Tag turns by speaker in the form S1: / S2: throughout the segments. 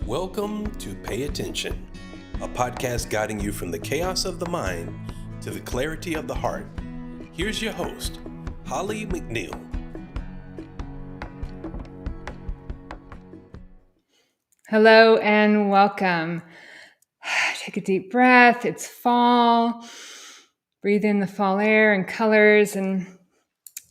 S1: Welcome to Pay Attention, a podcast guiding you from the chaos of the mind to the clarity of the heart. Here's your host, Holly McNeill.
S2: Hello and welcome. Take a deep breath. It's fall. Breathe in the fall air and colors. And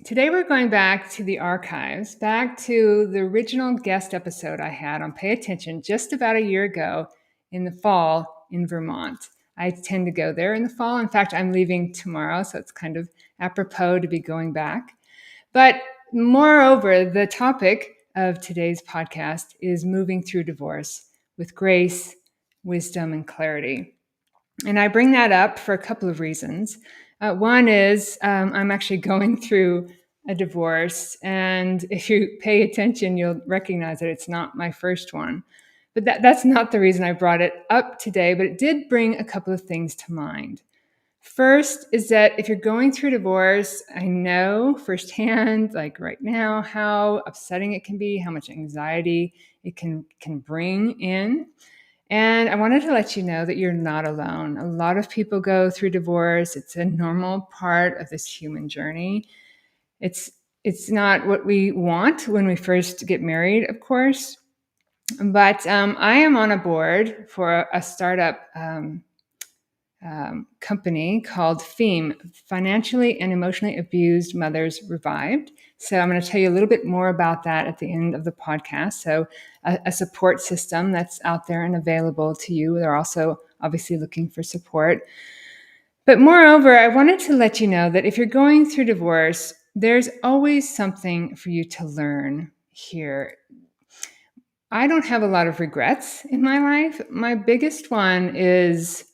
S2: today we're going back to the archives, back to the original guest episode I had on Pay Attention just about a year ago in the fall in Vermont. I tend to go there in the fall. In fact, I'm leaving tomorrow, so it's kind of apropos to be going back. But moreover, the topic of today's podcast is moving through divorce with grace, wisdom, and clarity. And I bring that up for a couple of reasons. One is I'm actually going through a divorce, and if you pay attention, you'll recognize that it's not my first one. But that's not the reason I brought it up today, but it did bring a couple of things to mind. First is that if you're going through divorce, I know firsthand, like right now, how upsetting it can be, how much anxiety it can bring in. And I wanted to let you know that you're not alone. A lot of people go through divorce. It's a normal part of this human journey. It's not what we want when we first get married, of course. But I am on a board for a startup company called FEME, Financially and Emotionally Abused Mothers Revived. So I'm going to tell you a little bit more about that at the end of the podcast. So a support system that's out there and available to you. They're also obviously looking for support. But moreover, I wanted to let you know that if you're going through divorce, there's always something for you to learn here. I don't have a lot of regrets in my life. My biggest one is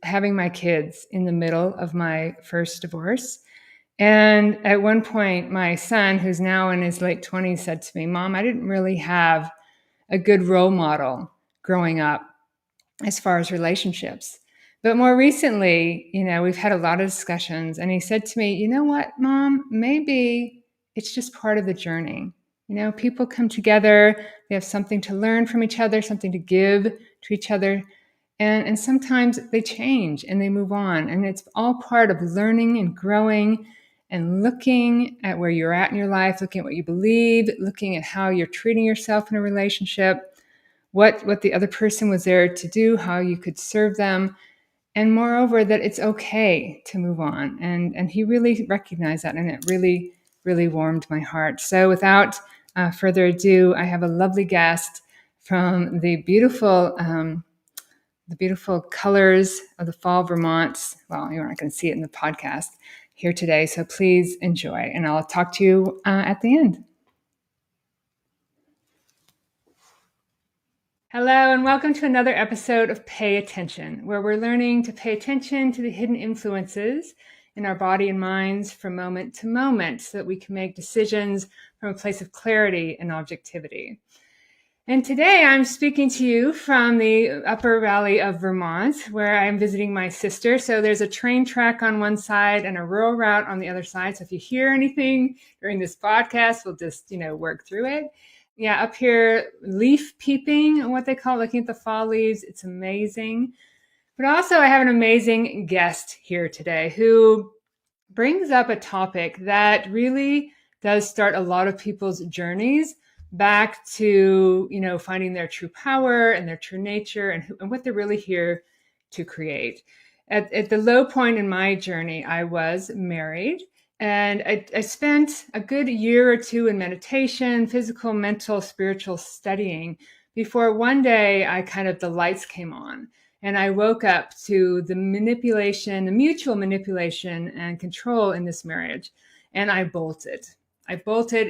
S2: having my kids in the middle of my first divorce. And at one point, my son, who's now in his late 20s, said to me, "Mom, I didn't really have a good role model growing up as far as relationships." But more recently, we've had a lot of discussions. And he said to me, "You know what, Mom, maybe it's just part of the journey. People come together, they have something to learn from each other, something to give to each other. And sometimes they change and they move on. And it's all part of learning and growing and looking at where you're at in your life, looking at what you believe, looking at how you're treating yourself in a relationship, what the other person was there to do, how you could serve them. And moreover, that it's okay to move on." And he really recognized that, and it really, really warmed my heart. So without further ado, I have a lovely guest from the beautiful colors of the fall Vermont. Well, you're not going to see it in the podcast here today, so please enjoy. And I'll talk to you at the end. Hello, and welcome to another episode of Pay Attention, where we're learning to pay attention to the hidden influences in our body and minds from moment to moment so that we can make decisions from a place of clarity and objectivity. And today I'm speaking to you from the upper valley of Vermont, where I'm visiting my sister. So there's a train track on one side and a rural route on the other side. So if you hear anything during this podcast, we'll just, work through it. Yeah, up here, leaf peeping, what they call it, looking at the fall leaves. It's amazing. But also I have an amazing guest here today who brings up a topic that really does start a lot of people's journeys back to, finding their true power and their true nature and what they're really here to create. At the low point in my journey, I was married, and I spent a good year or two in meditation, physical, mental, spiritual studying before one day the lights came on. And I woke up to the mutual manipulation and control in this marriage. And I bolted.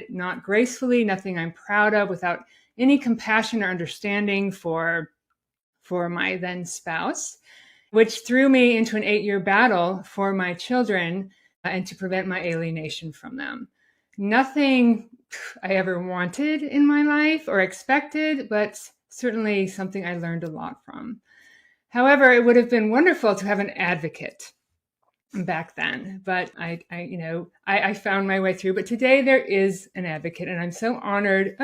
S2: Not gracefully, nothing I'm proud of, without any compassion or understanding for my then spouse, which threw me into an 8-year battle for my children and to prevent my alienation from them. Nothing I ever wanted in my life or expected, but certainly something I learned a lot from. However, it would have been wonderful to have an advocate back then, but I found my way through. But today there is an advocate, and I'm so honored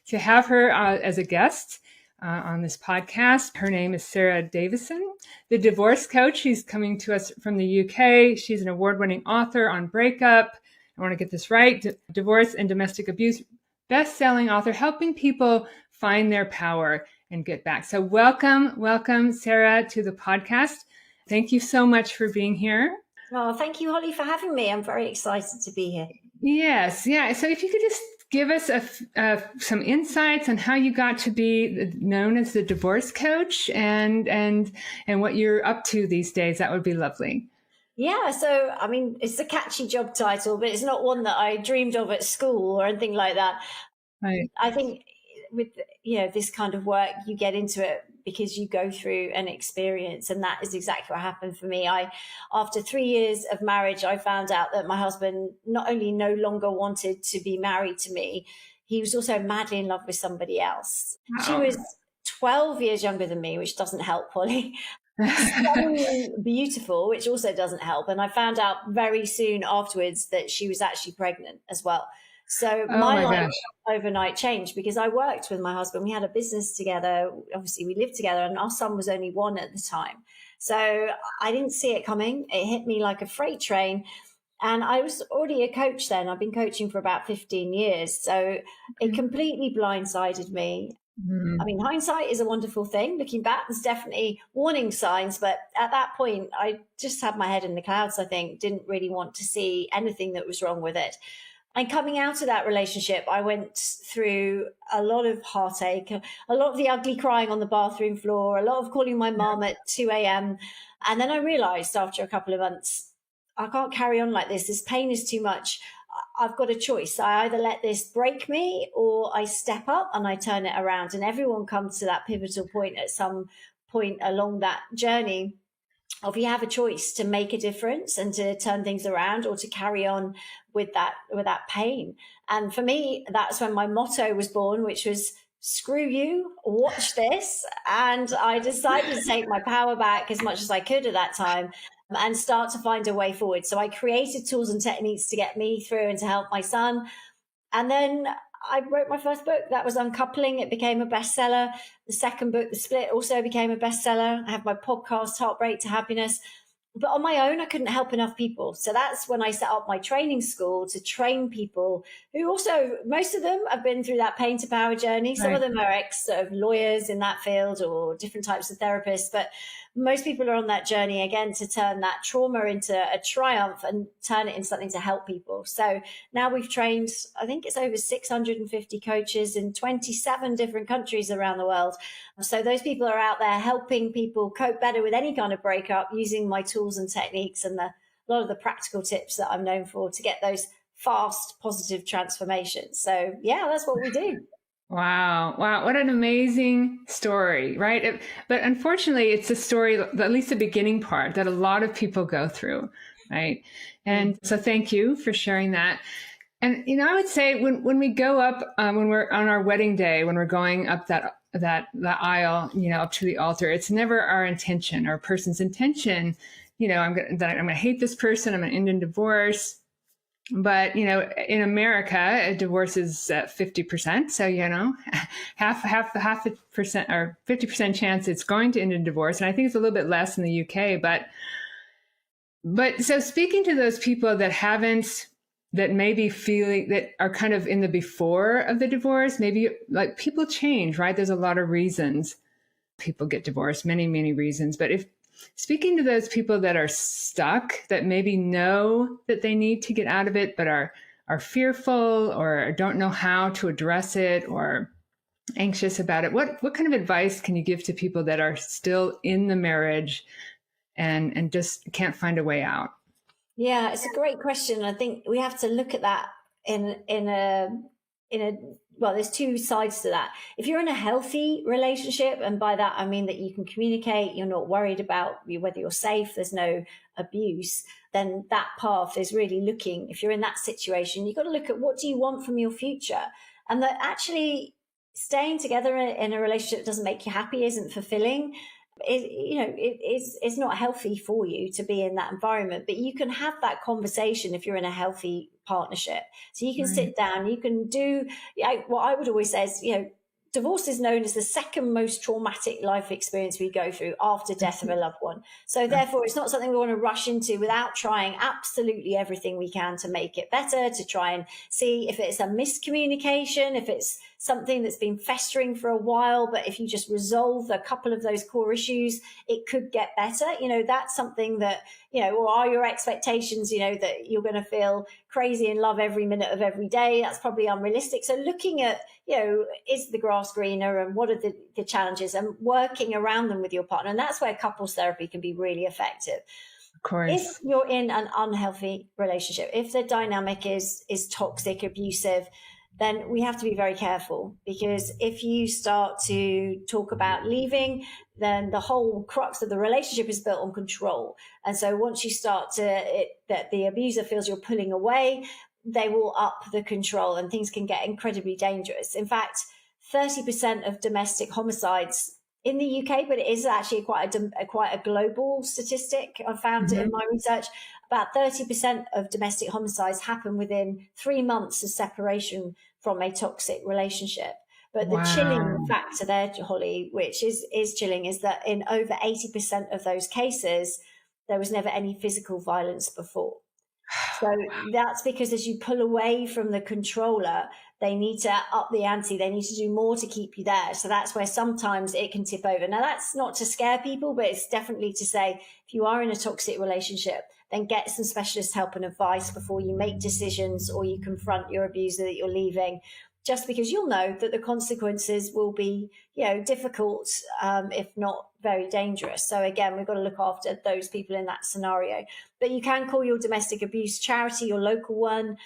S2: to have her as a guest. on this podcast. Her name is Sara Davison, the divorce coach. She's coming to us from the UK. She's an award-winning author on breakup. I want to get this right. Divorce and domestic abuse, best-selling author, helping people find their power and get back. So welcome, Sara, to the podcast. Thank you so much for being here.
S3: Oh, thank you, Holly, for having me. I'm very excited to be here.
S2: Yes. Yeah. So if you could just give us some insights on how you got to be known as the divorce coach and what you're up to these days, that would be lovely.
S3: Yeah. So, I mean, it's a catchy job title, but it's not one that I dreamed of at school or anything like that.
S2: Right.
S3: I think with, this kind of work, you get into it because you go through an experience, and that is exactly what happened for me. After 3 years of marriage, I found out that my husband not only no longer wanted to be married to me, he was also madly in love with somebody else.
S2: Wow.
S3: She was 12 years younger than me, which doesn't help, Holly. Stunningly beautiful, which also doesn't help. And I found out very soon afterwards that she was actually pregnant as well. So my life overnight changed because I worked with my husband. We had a business together. Obviously, we lived together, and our son was only 1 at the time. So I didn't see it coming. It hit me like a freight train. And I was already a coach then. I've been coaching for about 15 years. So it completely blindsided me. I mean, hindsight is a wonderful thing. Looking back, there's definitely warning signs. But at that point, I just had my head in the clouds, I think, didn't really want to see anything that was wrong with it. And coming out of that relationship, I went through a lot of heartache, a lot of the ugly crying on the bathroom floor, a lot of calling my mom at 2 a.m. And then I realized after a couple of months, I can't carry on like this. This pain is too much. I've got a choice. I either let this break me or I step up and I turn it around. And everyone comes to that pivotal point at some point along that journey of you have a choice to make a difference and to turn things around or to carry on with that pain. And for me, that's when my motto was born, which was screw you, watch this. And I decided to take my power back as much as I could at that time and start to find a way forward. So I created tools and techniques to get me through and to help my son. And then I wrote my first book. That was Uncoupling. It became a bestseller. The second book, The Split, also became a bestseller. I have my podcast, Heartbreak to Happiness. But on my own, I couldn't help enough people. So that's when I set up my training school to train people who also, most of them have been through that pain to power journey. Some of them are lawyers in that field or different types of therapists. But most people are on that journey, again, to turn that trauma into a triumph and turn it into something to help people. So now we've trained, I think it's over 650 coaches in 27 different countries around the world. So those people are out there helping people cope better with any kind of breakup using my tools and techniques and a lot of the practical tips that I'm known for to get those fast, positive transformations. So yeah, that's what we do.
S2: Wow. What an amazing story, right? But unfortunately, it's a story, at least the beginning part, that a lot of people go through, right? And so thank you for sharing that. And, I would say when we go up, when we're on our wedding day, when we're going up that aisle, up to the altar, it's never our intention or a person's intention, I'm going to hate this person, I'm going to end in divorce. But, in America, a divorce is 50%. So, half the percent or 50% chance it's going to end in divorce. And I think it's a little bit less in the UK. But so speaking to those people that maybe feeling that are kind of in the before of the divorce, maybe like people change, right? There's a lot of reasons people get divorced, many, many reasons. But speaking to those people that are stuck, that maybe know that they need to get out of it, but are fearful or don't know how to address it or anxious about it, what kind of advice can you give to people that are still in the marriage and just can't find a way out?
S3: Yeah, it's a great question. I think we have to look at that in a well, there's two sides to that. If you're in a healthy relationship, and by that I mean that you can communicate, you're not worried about whether you're safe, there's no abuse, then that path is really looking, if you're in that situation, you've got to look at what do you want from your future, and that actually staying together in a relationship that doesn't make you happy, isn't fulfilling. It's not healthy for you to be in that environment, but you can have that conversation if you're in a healthy partnership. So you can sit down, you can do what I would always say is, divorce is known as the second most traumatic life experience we go through after death of a loved one. So therefore, it's not something we want to rush into without trying absolutely everything we can to make it better, to try and see if it's a miscommunication, if it's something that's been festering for a while, but if you just resolve a couple of those core issues, it could get better. That's something that, or are your expectations, that you're going to feel crazy in love every minute of every day? That's probably unrealistic. So looking at, is the grass greener, and what are the challenges, and working around them with your partner. And that's where couples therapy can be really effective.
S2: Of course.
S3: If you're in an unhealthy relationship, if the dynamic is toxic, abusive, then we have to be very careful, because if you start to talk about leaving, then the whole crux of the relationship is built on control. And so once you start that the abuser feels you're pulling away, they will up the control, and things can get incredibly dangerous. In fact, 30% of domestic homicides in the UK, but it is actually quite a global statistic. I found it in my research. About 30% of domestic homicides happen within 3 months of separation from a toxic relationship. But the chilling factor there, Holly, which is chilling, is that in over 80% of those cases, there was never any physical violence before. So that's because as you pull away from the controller, they need to up the ante. They need to do more to keep you there. So that's where sometimes it can tip over. Now, that's not to scare people, but it's definitely to say, if you are in a toxic relationship, then get some specialist help and advice before you make decisions or you confront your abuser that you're leaving, just because you'll know that the consequences will be, difficult, if not very dangerous. So again, we've got to look after those people in that scenario. But you can call your domestic abuse charity, your local one,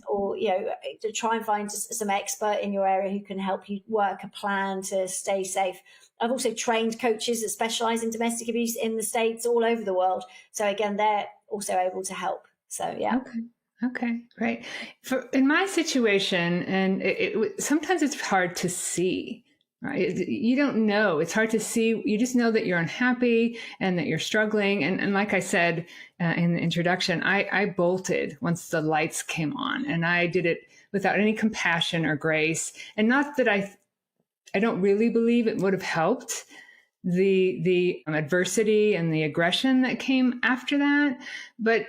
S3: or to try and find some expert in your area who can help you work a plan to stay safe. I've also trained coaches that specialize in domestic abuse in the States, all over the world. So again, they're also able to help. So yeah.
S2: Okay, great. In my situation, and sometimes it's hard to see, right? You don't know. It's hard to see. You just know that you're unhappy and that you're struggling. And like I said in the introduction, I bolted once the lights came on, and I did it without any compassion or grace. And not that I don't really believe it would have helped the adversity and the aggression that came after that, but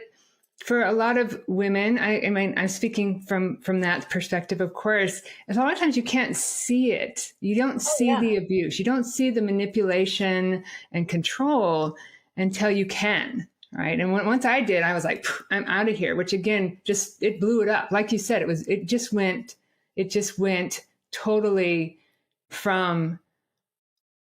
S2: for a lot of women, I mean, I'm speaking from that perspective, of course, a lot of times you can't see it. You don't see the abuse. You don't see the manipulation and control until you can, right? And once I did, I was like, I'm out of here, which again, it blew it up. Like you said, it just went totally from,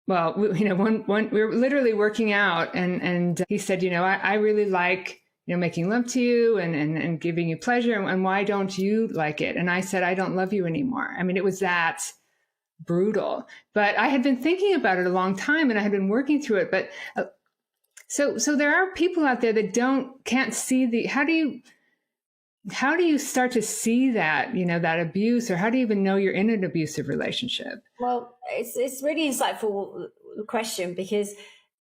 S2: well, we were literally working out, and he said, I really like, making love to you and giving you pleasure. And why don't you like it? And I said, I don't love you anymore. I mean, it was that brutal, but I had been thinking about it a long time, and I had been working through it. But so there are people out there that can't see how do you start to see that, that abuse, or how do you even know you're in an abusive relationship?
S3: Well, it's really insightful question, because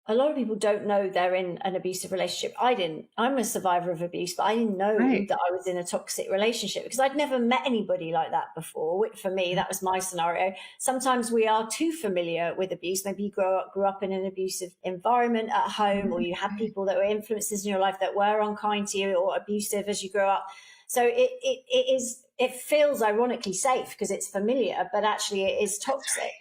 S3: a lot of people don't know they're in an abusive relationship. I didn't. I'm a survivor of abuse, but I didn't know that I was in a toxic relationship because I'd never met anybody like that before. For me, that was my scenario. Sometimes we are too familiar with abuse. Maybe you grew up in an abusive environment at home, or you had people that were influences in your life that were unkind to you or abusive as you grew up. So it feels ironically safe because it's familiar, but actually it is toxic.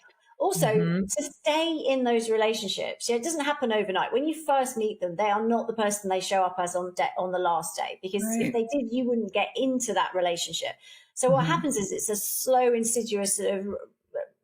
S3: Also, to stay in those relationships, it doesn't happen overnight. When you first meet them, they are not the person they show up as on the last day, because if they did, you wouldn't get into that relationship. So what happens is it's a slow, insidious sort of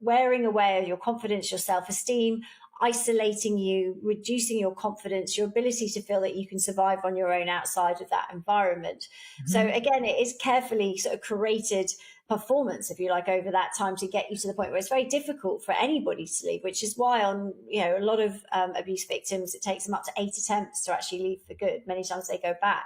S3: wearing away of your confidence, your self-esteem, isolating you, reducing your confidence, your ability to feel that you can survive on your own outside of that environment. So again, it is carefully sort of curated performance, if you like, over that time to get you to the point where it's very difficult for anybody to leave, which is why on a lot of abuse victims, it takes them up to 8 attempts to actually leave for good. Many times they go back.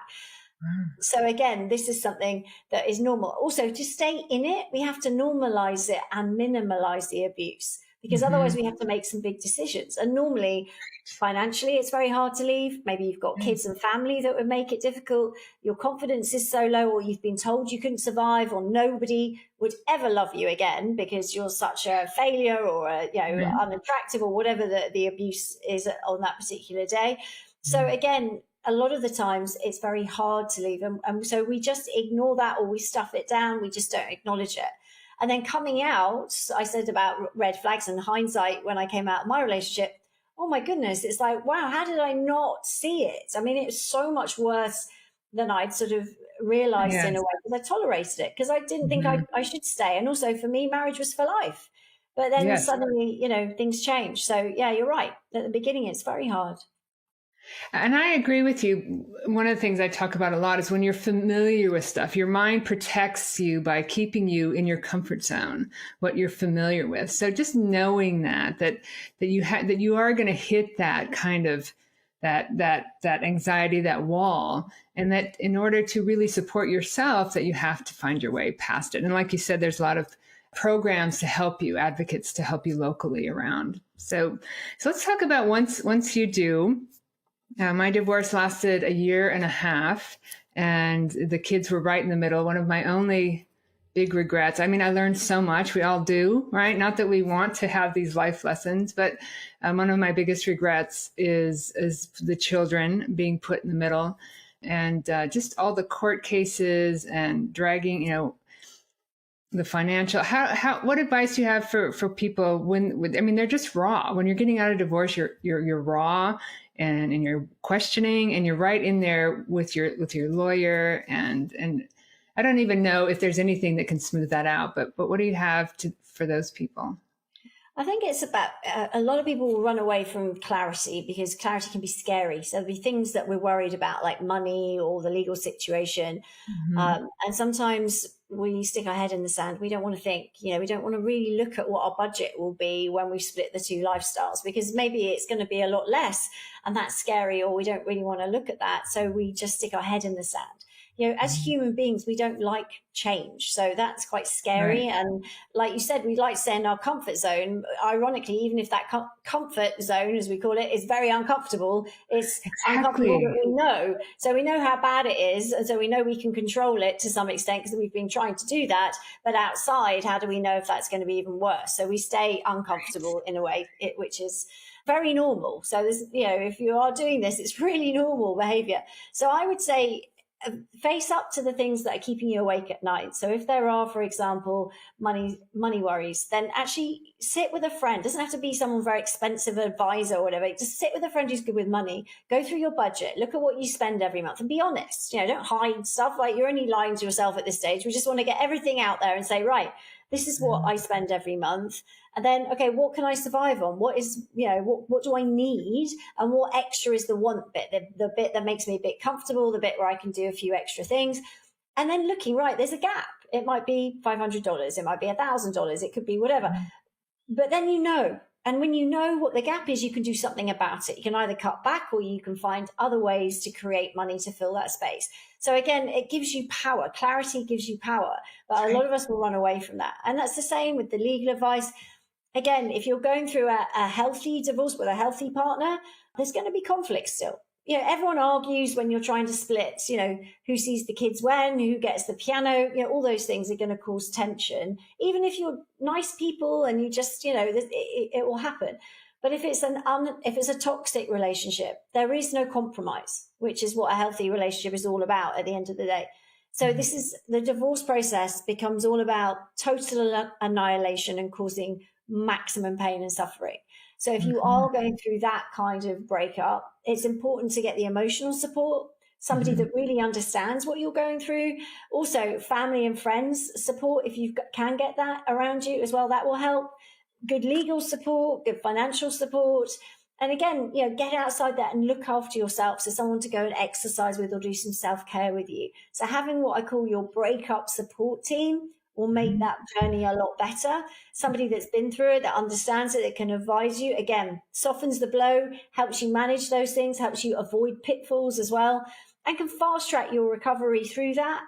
S3: So again, this is something that is normal. Also, to stay in it, we have to normalize it and minimalize the abuse. because otherwise we have to make some big decisions. And normally financially, it's very hard to leave. Maybe you've got kids and family that would make it difficult. Your confidence is so low, or you've been told you couldn't survive, or nobody would ever love you again because you're such a failure, or unattractive, or whatever the abuse is on that particular day. So again, a lot of the times it's very hard to leave. And so we just ignore that, or we stuff it down. We just don't acknowledge it. And then coming out, I said about red flags and hindsight when I came out of my relationship. Oh my goodness, it's like, wow, how did I not see it? I mean, it was so much worse than I'd sort of realized in a way, because I tolerated it, because I didn't think I should stay. And also for me, marriage was for life. But then suddenly, things change. So yeah, you're right. At the beginning, it's very hard.
S2: And I agree with you. One of the things I talk about a lot is when you're familiar with stuff, your mind protects you by keeping you in your comfort zone, what you're familiar with. So just knowing that you are going to hit that kind of that anxiety, that wall, and that in order to really support yourself, that you have to find your way past it. And like you said, there's a lot of programs to help you, advocates to help you locally around. So let's talk about once you do. My divorce lasted 1.5 years, and the kids were right in the middle. One of my only big regrets. I mean, I learned so much. We all do, right? Not that we want to have these life lessons, but one of my biggest regrets is the children being put in the middle, and just all the court cases and dragging, the financial. What advice do you have for people when they're just raw? When you're getting out of divorce, you're raw. And you're questioning, and you're right in there with your lawyer, and I don't even know if there's anything that can smooth that out. But what do you have for those people?
S3: I think it's about a lot of people will run away from clarity because clarity can be scary. So there'll be things that we're worried about, like money or the legal situation, and sometimes we stick our head in the sand. We don't want to think, we don't want to really look at what our budget will be when we split the two lifestyles, because maybe it's going to be a lot less, and that's scary, or we don't really want to look at that. So we just stick our head in the sand. As human beings, we don't like change. So that's quite scary. Right. And like you said, we like to stay in our comfort zone. Ironically, even if that comfort zone, as we call it, is very uncomfortable, it's uncomfortable that we know. So we know how bad it is. And so we know we can control it to some extent because we've been trying to do that. But outside, how do we know if that's going to be even worse? So we stay uncomfortable in a way, which is very normal. So there's, if you are doing this, it's really normal behavior. So I would say, face up to the things that are keeping you awake at night. So if there are, for example, money worries, then actually sit with a friend. It doesn't have to be someone very expensive advisor or whatever. Just sit with a friend who's good with money. Go through your budget. Look at what you spend every month and be honest. Don't hide stuff. Like, you're only lying to yourself at this stage. We just want to get everything out there and say, right, this is what I spend every month. And then, okay, what can I survive on? What is, what do I need? And what extra is the want bit, the bit that makes me a bit comfortable, the bit where I can do a few extra things. And then looking, right, there's a gap. It might be $500. It might be $1,000. It could be whatever. But then and when you know what the gap is, you can do something about it. You can either cut back, or you can find other ways to create money to fill that space. So again, it gives you power. Clarity gives you power. But a lot of us will run away from that. And that's the same with the legal advice. Again, if you're going through a healthy divorce with a healthy partner, there's going to be conflict still. Everyone argues when you're trying to split, who sees the kids when, who gets the piano, all those things are going to cause tension. Even if you're nice people and you just, it will happen. But if it's a toxic relationship, there is no compromise, which is what a healthy relationship is all about at the end of the day. So this is the divorce process becomes all about total annihilation and causing maximum pain and suffering. So if you are going through that kind of breakup, it's important to get the emotional support, somebody that really understands what you're going through. Also, family and friends support, if you can get that around you as well, that will help. Good legal support, good financial support. And again, get outside that and look after yourself. So someone to go and exercise with or do some self-care with you. So having what I call your breakup support team will make that journey a lot better. Somebody that's been through it, that understands it, that can advise you, again, softens the blow, helps you manage those things, helps you avoid pitfalls as well, and can fast track your recovery through that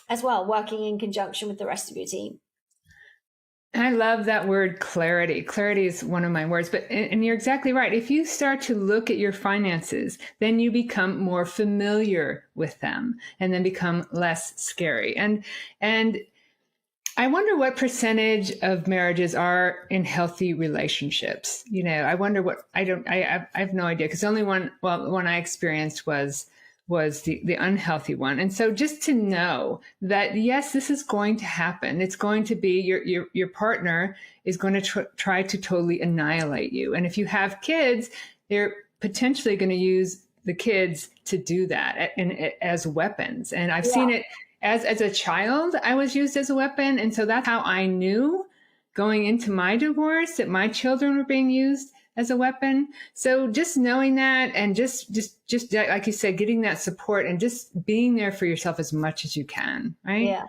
S3: as well, working in conjunction with the rest of your team.
S2: I love that word, clarity. Clarity is one of my words, and you're exactly right. If you start to look at your finances, then you become more familiar with them and then become less scary. And I wonder what percentage of marriages are in healthy relationships. I wonder I have no idea, because the only one I experienced was the unhealthy one. And so just to know that, yes, this is going to happen. It's going to be your partner is going to try to totally annihilate you. And if you have kids, they're potentially going to use the kids to do that as weapons. And I've seen it as a child. I was used as a weapon. And so that's how I knew going into my divorce that my children were being used as a weapon. So just knowing that, and just like you said, getting that support and just being there for yourself as much as you can, right?
S3: Yeah.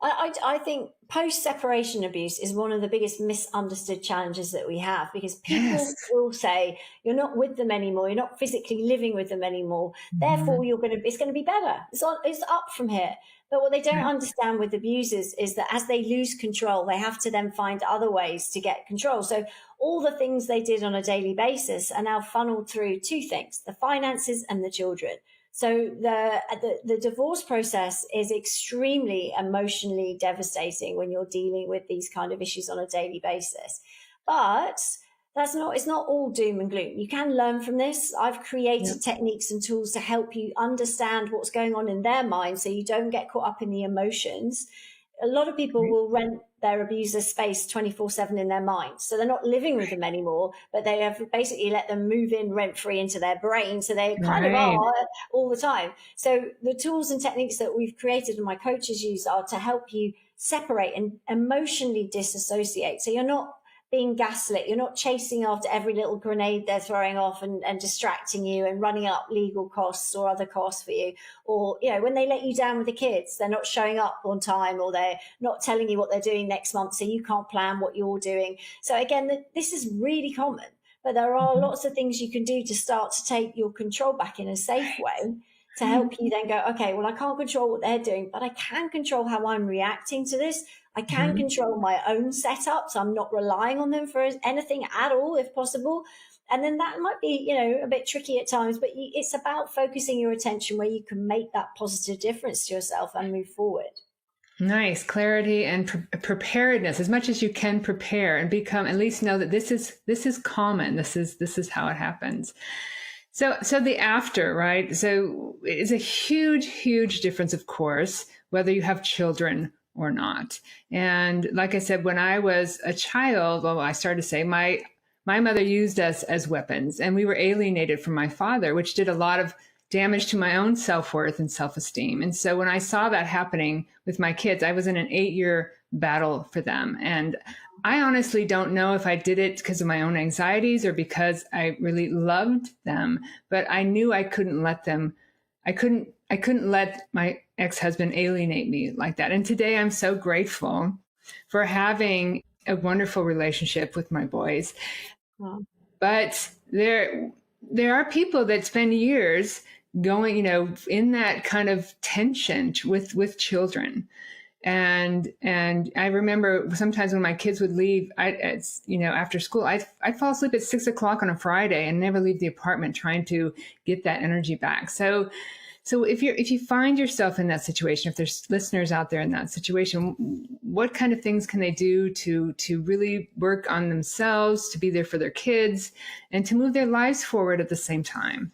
S3: I think post-separation abuse is one of the biggest misunderstood challenges that we have, because people will say, you're not with them anymore, you're not physically living with them anymore, therefore it's going to be better. It's up from here. But what they don't understand with abusers is that as they lose control, they have to then find other ways to get control. So all the things they did on a daily basis are now funneled through two things: the finances and the children. So the divorce process is extremely emotionally devastating when you're dealing with these kind of issues on a daily basis. But it's not all doom and gloom. You can learn from this. I've created techniques and tools to help you understand what's going on in their mind, so you don't get caught up in the emotions. A lot of people will rent their abuser space 24/7 in their mind. So they're not living with them anymore, but they have basically let them move in rent-free into their brain. So they kind of are all the time. So the tools and techniques that we've created and my coaches use are to help you separate and emotionally disassociate. So you're not being gaslit. You're not chasing after every little grenade they're throwing off and distracting you and running up legal costs or other costs for you. Or, when they let you down with the kids, they're not showing up on time, or they're not telling you what they're doing next month, so you can't plan what you're doing. So again, this is really common, but there are lots of things you can do to start to take your control back in a safe way, to help you then go, okay, well, I can't control what they're doing, but I can control how I'm reacting to this. I can control my own setup, so I'm not relying on them for anything at all, if possible. And then that might be, a bit tricky at times, but it's about focusing your attention where you can make that positive difference to yourself and move forward.
S2: Nice. Clarity and preparedness, as much as you can prepare and at least know that this is common. This is how it happens. So the after, right? So it's a huge, huge difference, of course, whether you have children or not. And like I said, when I was a child, I started to say my mother used us as weapons, and we were alienated from my father, which did a lot of damage to my own self-worth and self-esteem. And so when I saw that happening with my kids, I was in an 8-year battle for them. And I honestly don't know if I did it because of my own anxieties or because I really loved them, but I knew I couldn't let them. I couldn't let my ex-husband alienate me like that. And today I'm so grateful for having a wonderful relationship with my boys. Wow. But there are people that spend years going, in that kind of tension with children. And I remember sometimes when my kids would leave, after school, I'd fall asleep at 6 o'clock on a Friday and never leave the apartment, trying to get that energy back. So if you find yourself in that situation, if there's listeners out there in that situation, what kind of things can they do to really work on themselves, to be there for their kids, and to move their lives forward at the same time?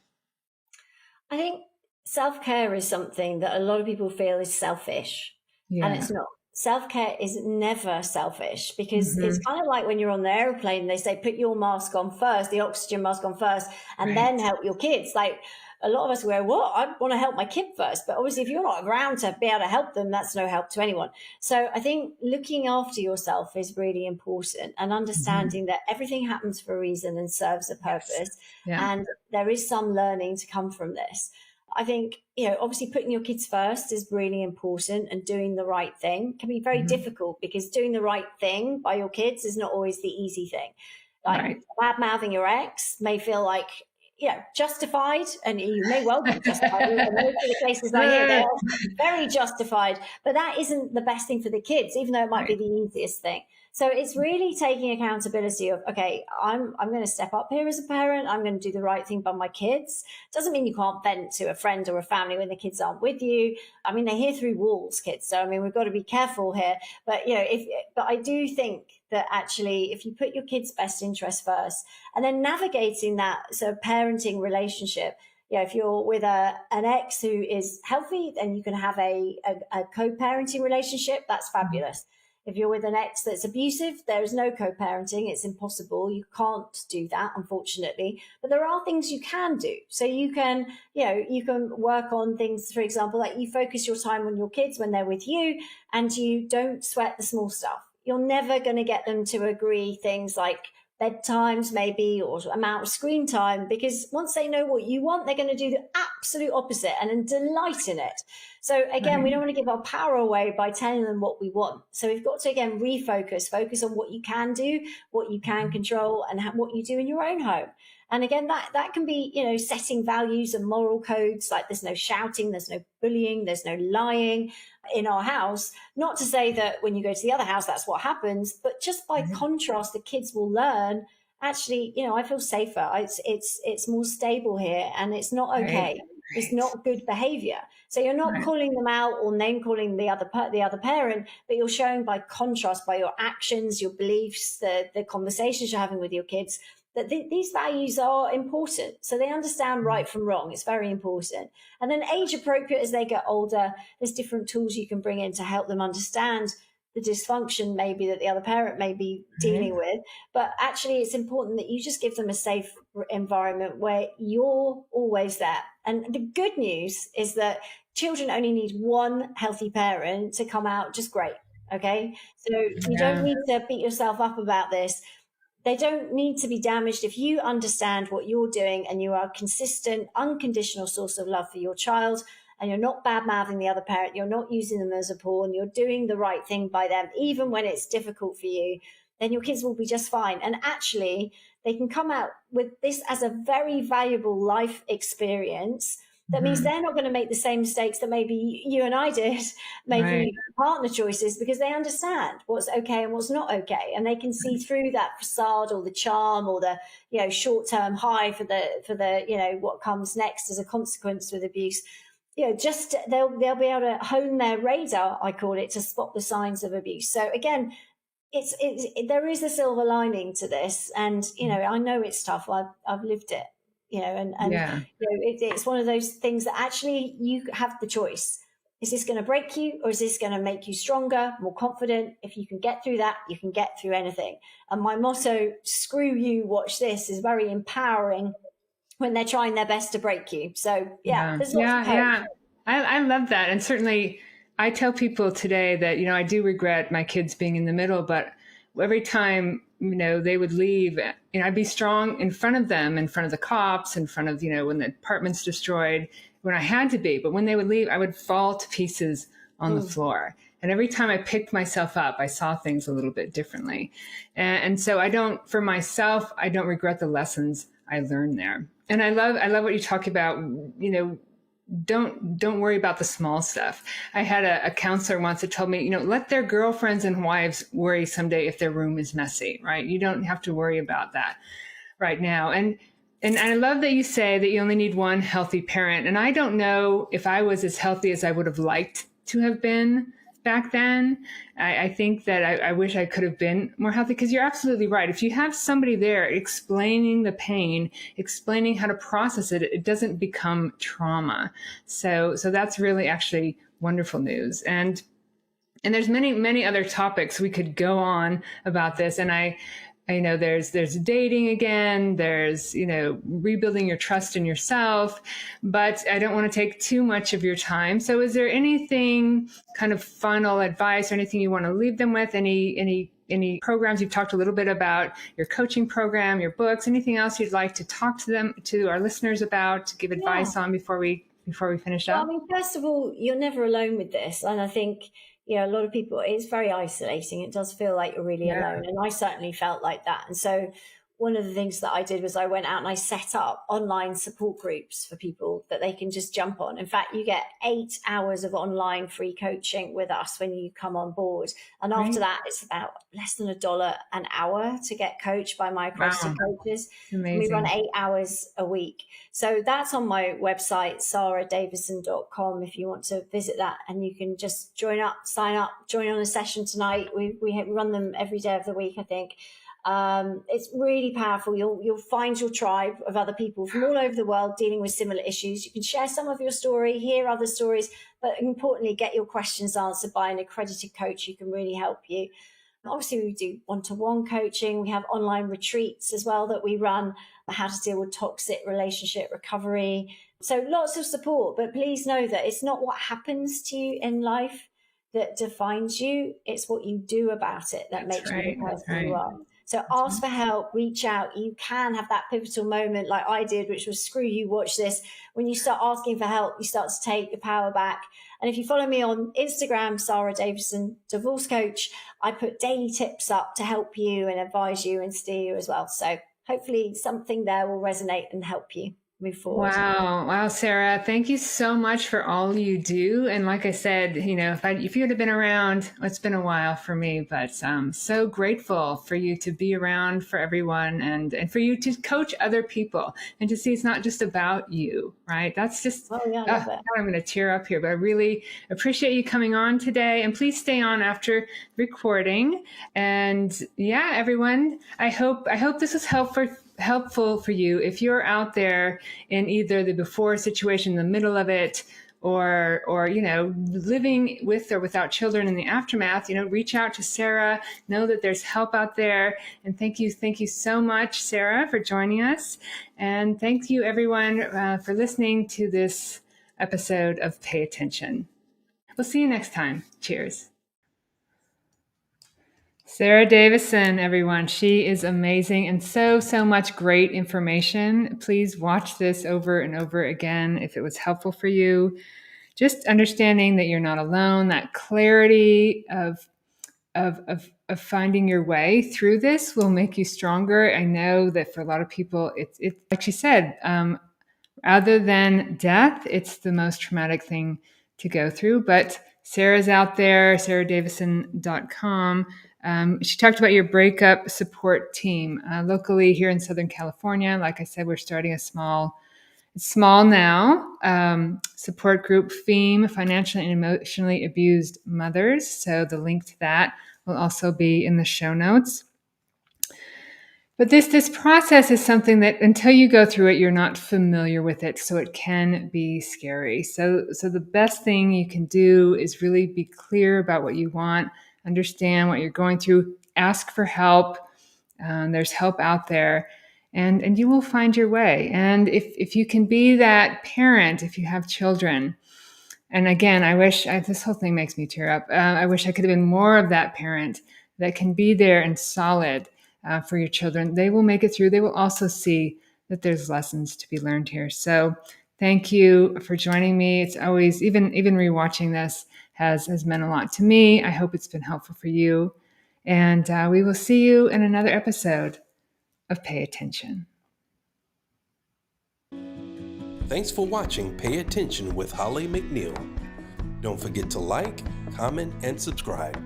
S3: I think self-care is something that a lot of people feel is selfish. Yeah. And it's not. Self-care is never selfish, because it's kind of like when you're on the airplane, they say, put your mask on first, the oxygen mask on first, and then help your kids. Like, a lot of us go, what? I want to help my kid first. But obviously, if you're not around to be able to help them, that's no help to anyone. So I think looking after yourself is really important, and understanding that everything happens for a reason and serves a purpose. Yeah. And there is some learning to come from this. I think, obviously putting your kids first is really important, and doing the right thing can be very difficult, because doing the right thing by your kids is not always the easy thing. Like bad-mouthing your ex may feel like, justified, and you may well be justified. In most of the cases I hear, they're very justified, but that isn't the best thing for the kids, even though it might be the easiest thing. So it's really taking accountability of, okay, I'm going to step up here as a parent. I'm going to do the right thing by my kids. Doesn't mean you can't vent to a friend or a family when the kids aren't with you. I mean, they hear through walls, kids. So, I mean, we've got to be careful here. But, but I do think that actually, if you put your kids' best interest first and then navigating that sort of parenting relationship, if you're with an ex who is healthy, then you can have a co-parenting relationship. That's fabulous. If you're with an ex that's abusive, there is no co-parenting. It's impossible. You can't do that, unfortunately. But there are things you can do. So you can work on things, for example, like you focus your time on your kids when they're with you and you don't sweat the small stuff. You're never going to get them to agree things like bedtimes maybe or amount of screen time, because once they know what you want, they're going to do the absolute opposite and then delight in it. So again, we don't want to give our power away by telling them what we want. So we've got to, again, focus on what you can do, what you can control, and what you do in your own home. And again, that can be, setting values and moral codes, like there's no shouting, there's no bullying, there's no lying in our house. Not to say that when you go to the other house, that's what happens, but just by contrast, the kids will learn, actually, I feel safer. It's more stable here, and it's not okay. Right. It's not good behavior. So you're not calling them out or name calling the other parent, but you're showing by contrast, by your actions, your beliefs, the conversations you're having with your kids, that these values are important. So they understand right from wrong. It's very important. And then age appropriate, as they get older, there's different tools you can bring in to help them understand the dysfunction maybe that the other parent may be dealing with. But actually, it's important that you just give them a safe environment where you're always there. And the good news is that children only need one healthy parent to come out just great. Okay. So you don't need to beat yourself up about this. They don't need to be damaged. If you understand what you're doing and you are a consistent, unconditional source of love for your child, and you're not bad-mouthing the other parent, you're not using them as a pawn, you're doing the right thing by them, even when it's difficult for you, then your kids will be just fine. And actually, they can come out with this as a very valuable life experience. That means they're not going to make the same mistakes that maybe you and I did making partner choices, because they understand what's okay and what's not okay. And they can see through that facade or the charm or the, short-term high for the, what comes next as a consequence with abuse. Just they'll be able to hone their radar, I call it, to spot the signs of abuse. So again, there is a silver lining to this. And, I know it's tough. I've lived it. It's one of those things that actually you have the choice. Is this going to break you, or is this going to make you stronger, more confident? If you can get through that, you can get through anything. And my motto, screw you, watch this, is very empowering when they're trying their best to break you. So there's lots of hope.
S2: I love that. And certainly I tell people today that, I do regret my kids being in the middle, but every time, they would leave, I'd be strong in front of them, in front of the cops, in front of, when the apartment's destroyed, when I had to be. But when they would leave, I would fall to pieces on the floor. And every time I picked myself up, I saw things a little bit differently. And so I don't regret the lessons I learned there. And I love what you talk about, don't worry about the small stuff. I had a counselor once that told me, let their girlfriends and wives worry someday if their room is messy, right? You don't have to worry about that right now. And I love that you say that you only need one healthy parent. And I don't know if I was as healthy as I would have liked to have been back then. I think that I wish I could have been more healthy, because you're absolutely right. If you have somebody there explaining the pain, explaining how to process it, it doesn't become trauma. So that's really actually wonderful news. And there's many, many other topics we could go on about this. And I know there's dating again, there's, rebuilding your trust in yourself, but I don't want to take too much of your time. So is there anything kind of final advice or anything you want to leave them with? Any programs? You've talked a little bit about your coaching program, your books, anything else you'd like to talk to our listeners about, to give advice on before we finish up?
S3: Well, first of all, you're never alone with this. And I think, a lot of people, it's very isolating. It does feel like you're really alone. And I certainly felt like that. And so one of the things that I did was I went out and I set up online support groups for people that they can just jump on. In fact, you get 8 hours of online free coaching with us when you come on board. And after that, it's about less than $1 an hour to get coached by my accredited coaches.
S2: Amazing.
S3: We run 8 hours a week. So that's on my website, saradavison.com, if you want to visit that. And you can just join up, sign up, join on a session tonight. We run them every day of the week, I think. It's really powerful. You'll find your tribe of other people from all over the world dealing with similar issues. You can share some of your story, hear other stories, but importantly, get your questions answered by an accredited coach who can really help you. Obviously, we do one-to-one coaching. We have online retreats as well that we run, how to deal with toxic relationship recovery. So lots of support, but please know that it's not what happens to you in life that defines you. It's what you do about it that makes you the person you are. So ask for help, reach out. You can have that pivotal moment like I did, which was screw you, watch this. When you start asking for help, you start to take your power back. And if you follow me on Instagram, Sara Davison, divorce coach, I put daily tips up to help you and advise you and steer you as well. So hopefully something there will resonate and help you move forward.
S2: Wow, Sara, thank you so much for all you do. And like I said, if you had been around, it's been a while for me, but I'm so grateful for you to be around for everyone and for you to coach other people and to see it's not just about you, right? That's just,
S3: I love it.
S2: I'm going to tear up here, but I really appreciate you coming on today. And please stay on after recording. And yeah, everyone, I hope this was helpful for you if you're out there in either the before situation, the middle of it, or living with or without children in the aftermath. Reach out to Sara. Know that there's help out there. And thank you so much, Sara, for joining us. And thank you, everyone, for listening to this episode of Pay Attention. We'll see you next time. Cheers. Sara Davison, everyone. She is amazing and so much great information. Please watch this over and over again if it was helpful for you. Just understanding that you're not alone, that clarity of finding your way through this will make you stronger. I know that for a lot of people, it's like she said, other than death, it's the most traumatic thing to go through. But Sara's out there, saradavison.com. She talked about your breakup support team locally here in Southern California. Like I said, we're starting a small now, support group, FEME, Financially and Emotionally Abused Mothers. So the link to that will also be in the show notes. But this process is something that until you go through it, you're not familiar with it. So it can be scary. So the best thing you can do is really be clear about what you want, understand what you're going through, ask for help. There's help out there, and you will find your way. And if you can be that parent, if you have children, and again, I wish, this whole thing makes me tear up. I wish I could have been more of that parent that can be there and solid for your children. They will make it through. They will also see that there's lessons to be learned here. So thank you for joining me. It's always, even rewatching this has meant a lot to me. I hope it's been helpful for you. And we will see you in another episode of Pay Attention.
S1: Thanks for watching Pay Attention with Holly McNeill. Don't forget to like, comment, and subscribe.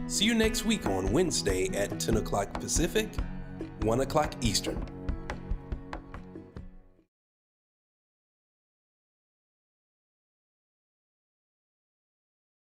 S1: See you next week on Wednesday at 10 o'clock Pacific, 1 o'clock Eastern.